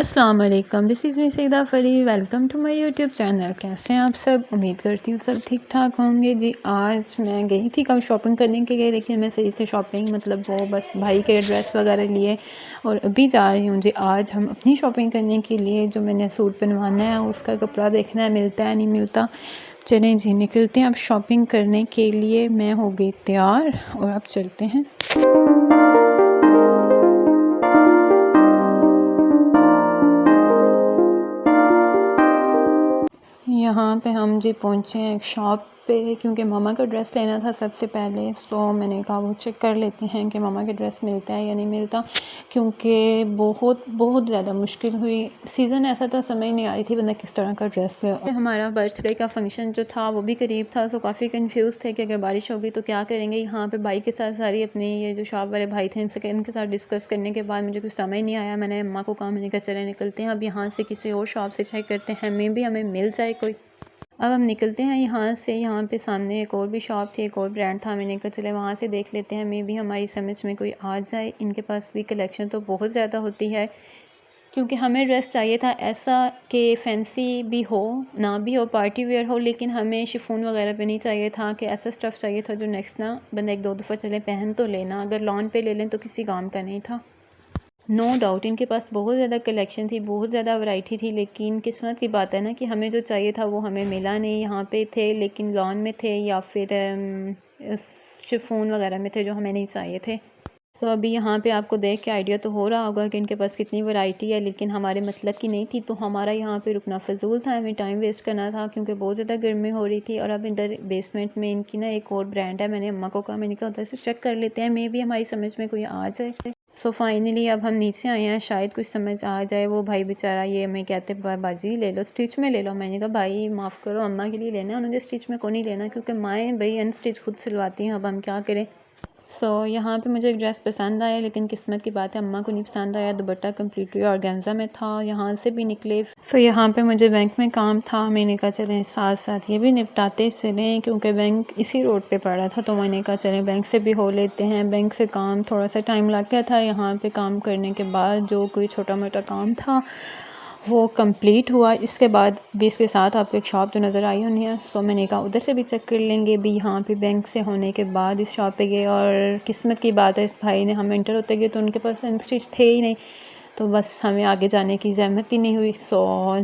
अस्सलाम वालेकुम, this is me Saeeda Fari. Welcome to my YouTube channel. कैसे हैं आप सब? उम्मीद करती हूँ सब ठीक ठाक होंगे। जी, आज मैं गई थी कल शॉपिंग करने के लिए, लेकिन मैं सही से शॉपिंग मतलब वो बस भाई के ड्रेस वगैरह लिए और अभी जा रही हूँ। जी, आज हम अपनी शॉपिंग करने के लिए जो मैंने सूट बनवाना है उसका कपड़ा देखना है मिलता है नहीं मिलता। चलें जी, निकलते हैं अब शॉपिंग करने के लिए। मैं हो गई तैयार और अब चलते हैं। यहाँ पे हम जी पहुँचे हैं एक शॉप पे, क्योंकि मामा का ड्रेस लेना था सबसे पहले। सो मैंने कहा वो चेक कर लेते हैं कि मामा का ड्रेस मिलता है या नहीं मिलता, क्योंकि बहुत बहुत ज़्यादा मुश्किल हुई। सीज़न ऐसा था, समझ नहीं आ रही थी बंदा किस तरह का ड्रेस ले। हमारा बर्थडे का फंक्शन जो था वो भी करीब था, सो काफ़ी कंफ्यूज थे कि अगर बारिश होगी तो क्या करेंगे। यहाँ पे भाई के साथ सारी अपनी ये जो शॉप वाले भाई थे इनके साथ डिस्कस करने के बाद मुझे कुछ समझ नहीं आया। मैंने अम्मा को कहा, मैंने कहा चले निकलते हैं अब यहाँ से, किसी और शॉप से चेक करते हैं, हमें मिल जाए कोई। अब हम निकलते हैं यहाँ से। यहाँ पे सामने एक और भी शॉप थी, एक और ब्रांड था। मैंने कहा चले वहाँ से देख लेते हैं, मे भी हमारी समझ में कोई आ जाए। इनके पास भी कलेक्शन तो बहुत ज़्यादा होती है, क्योंकि हमें ड्रेस चाहिए था ऐसा कि फैंसी भी हो ना भी हो, पार्टी वेयर हो, लेकिन हमें शिफॉन वगैरह पे नहीं चाहिए था। कि ऐसा स्टफ़ चाहिए था जो नेक्स्ट ना बंदा एक दो दफ़ा चले पहन तो लेना, अगर लॉन पे ले लें तो किसी काम का नहीं था। नो डाउट इनके पास बहुत ज़्यादा कलेक्शन थी, बहुत ज़्यादा वैरायटी थी, लेकिन किस्मत की बात है ना कि हमें जो चाहिए था वो हमें मिला नहीं। यहाँ पे थे लेकिन लॉन में थे या फिर शिफॉन वगैरह में थे जो हमें नहीं चाहिए थे। सो अभी यहाँ पे आपको देख के आइडिया तो हो रहा होगा कि इनके पास कितनी वैरायटी है, लेकिन हमारे मतलब की नहीं थी, तो हमारा यहाँ पे रुकना फ़जूल था, हमें टाइम वेस्ट करना था क्योंकि बहुत ज़्यादा गर्मी हो रही थी। और अब इधर बेसमेंट में इनकी ना एक और ब्रांड है, मैंने अम्मा को कहा, मैंने कहा उधर से चेक कर लेते हैं, मे भी हमारी समझ में कोई आ जाए। सो फाइनली अब हम नीचे आए हैं, शायद कुछ समझ आ जाए। वो भाई बेचारा ये हमें कहते बाजी ले लो, स्टिच में ले लो। मैंने कहा भाई माफ़ करो, अम्मा के लिए लेना है, उन्होंने स्टिच में को नहीं लेना, क्योंकि माएँ भाई अनस्टिच खुद सिलवाती हैं, अब हम क्या करें। यहाँ पे मुझे एक ड्रेस पसंद आया, लेकिन किस्मत की बात है अम्मा को नहीं पसंद आया। दुपट्टा कम्प्लीटली ऑर्गेन्जा में था, यहाँ से भी निकले। यहाँ पे मुझे बैंक में काम था, मैंने कहा चलें साथ साथ ये भी निपटाते चलें, क्योंकि बैंक इसी रोड पे पड़ा था, तो मैंने कहा चलें बैंक से भी हो लेते हैं। बैंक से काम थोड़ा सा टाइम लग गया था। यहाँ पे काम करने के बाद जो कोई छोटा मोटा काम था वो कंप्लीट हुआ। इसके बाद भी इसके साथ आपको एक शॉप तो नज़र आई होनी है, सो मैंने कहा उधर से भी चेक कर लेंगे भी। यहाँ पे बैंक से होने के बाद इस शॉप पे गए, और किस्मत की बात है इस भाई ने, हम एंटर होते गए तो उनके पास अनस्टिच थे ही नहीं, तो बस हमें आगे जाने की ज़हमत ही नहीं हुई।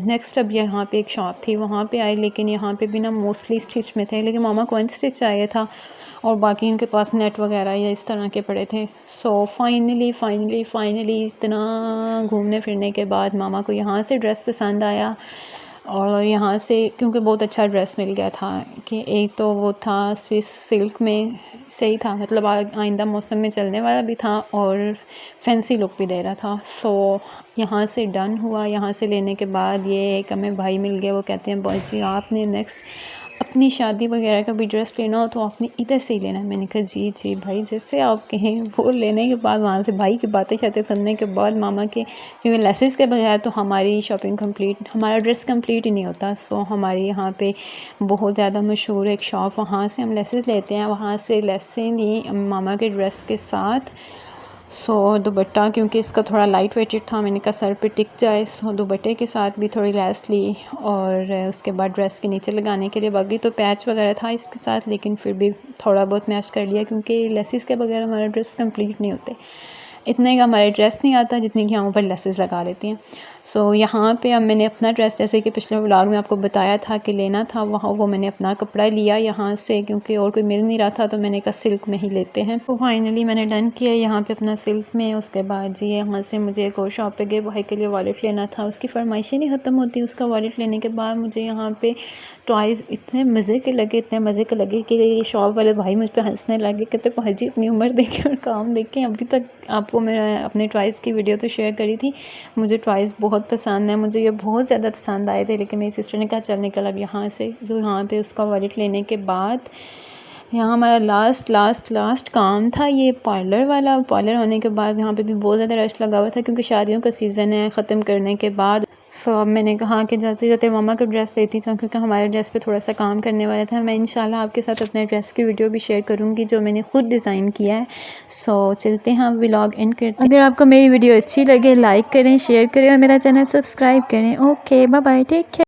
नेक्स्ट अब यहाँ पे एक शॉप थी, वहाँ पे आए, लेकिन यहाँ पे भी ना मोस्टली स्टिच में थे, लेकिन मामा को अनस्टिच चाहिए था और बाकी इनके पास नेट वगैरह या इस तरह के पड़े थे। फाइनली इतना घूमने फिरने के बाद मामा को यहाँ से ड्रेस पसंद आया, और यहाँ से क्योंकि बहुत अच्छा ड्रेस मिल गया था। कि एक तो वो था स्विस सिल्क में, सही था, मतलब आइंदा मौसम में चलने वाला भी था और फैंसी लुक भी दे रहा था। यहाँ से डन हुआ। यहाँ से लेने के बाद ये एक हमें भाई मिल गए, वो कहते हैं बॉय जी आपने नेक्स्ट अपनी शादी वगैरह का भी ड्रेस लेना हो तो आपने इधर से ही लेना है। मैंने कहा जी भाई जैसे आप कहें। वो लेने के बाद वहाँ से भाई की बातें शातें सुनने के बाद मामा के, क्योंकि लेसेस के बगैर तो हमारी शॉपिंग कंप्लीट, हमारा ड्रेस कंप्लीट ही नहीं होता। हमारे यहाँ पे बहुत ज़्यादा मशहूर एक शॉप, वहाँ से हम लेसेस लेते हैं, वहाँ से लेसें ली मामा के ड्रेस के साथ। दुपट्टा क्योंकि इसका थोड़ा लाइट वेटेड था, मैंने कहा सर पे टिक जाए, दुपट्टे के साथ भी थोड़ी लैस ली, और उसके बाद ड्रेस के नीचे लगाने के लिए बाकी तो पैच वगैरह था इसके साथ, लेकिन फिर भी थोड़ा बहुत मैच कर लिया, क्योंकि लेसिस के बगैर हमारा ड्रेस कंप्लीट नहीं होते। इतने का हमारे ड्रेस नहीं आता जितने कि हम ऊपर लेसेस लगा लेती हैं। यहाँ पे अब मैंने अपना ड्रेस, जैसे कि पिछले व्लॉग में आपको बताया था कि लेना था, वो मैंने अपना कपड़ा लिया यहाँ से, क्योंकि और कोई मिल नहीं रहा था, तो मैंने कहा सिल्क में ही लेते हैं। तो फाइनली मैंने डन किया यहाँ पे अपना सिल्क में। उसके बाद जी यहाँ से मुझे एक और शॉप पे गए, भाई के लिए वॉलेट लेना था, उसकी फरमाइशें नहीं ख़त्म होती। उसका वॉलेट लेने के बाद मुझे यहाँ पे टॉयज़ इतने मज़े के लगे कि ये शॉप वाले भाई मुझ पर हंसने लगे, कहते भाजी अपनी उम्र देखें और काम देखें। अभी तक आपको मैं अपने टॉयज़ की वीडियो तो शेयर करी थी। मुझे टॉयज़ बहुत पसंद है, मुझे ये बहुत ज़्यादा पसंद आए थे, लेकिन मेरी सिस्टर ने कहा चल निकल अब यहाँ से। यहाँ पे उसका वॉलेट लेने के बाद यहाँ हमारा लास्ट काम था ये पार्लर वाला। पार्लर होने के बाद यहाँ पे भी बहुत ज़्यादा रश लगा हुआ था, क्योंकि शादियों का सीज़न है। ख़त्म करने के बाद सो अब मैंने कहा कि जाते जाते मम्मा को ड्रेस देती जाऊँ, क्योंकि हमारे ड्रेस पे थोड़ा सा काम करने वाला था। मैं इंशाल्लाह आपके साथ अपने ड्रेस की वीडियो भी शेयर करूँगी जो मैंने खुद डिज़ाइन किया है। सो चलते हैं, हम व्लॉग एंड करते हैं। अगर आपको मेरी वीडियो अच्छी लगे लाइक करें, शेयर करें और मेरा चैनल सब्सक्राइब करें। Okay, bye bye, take care.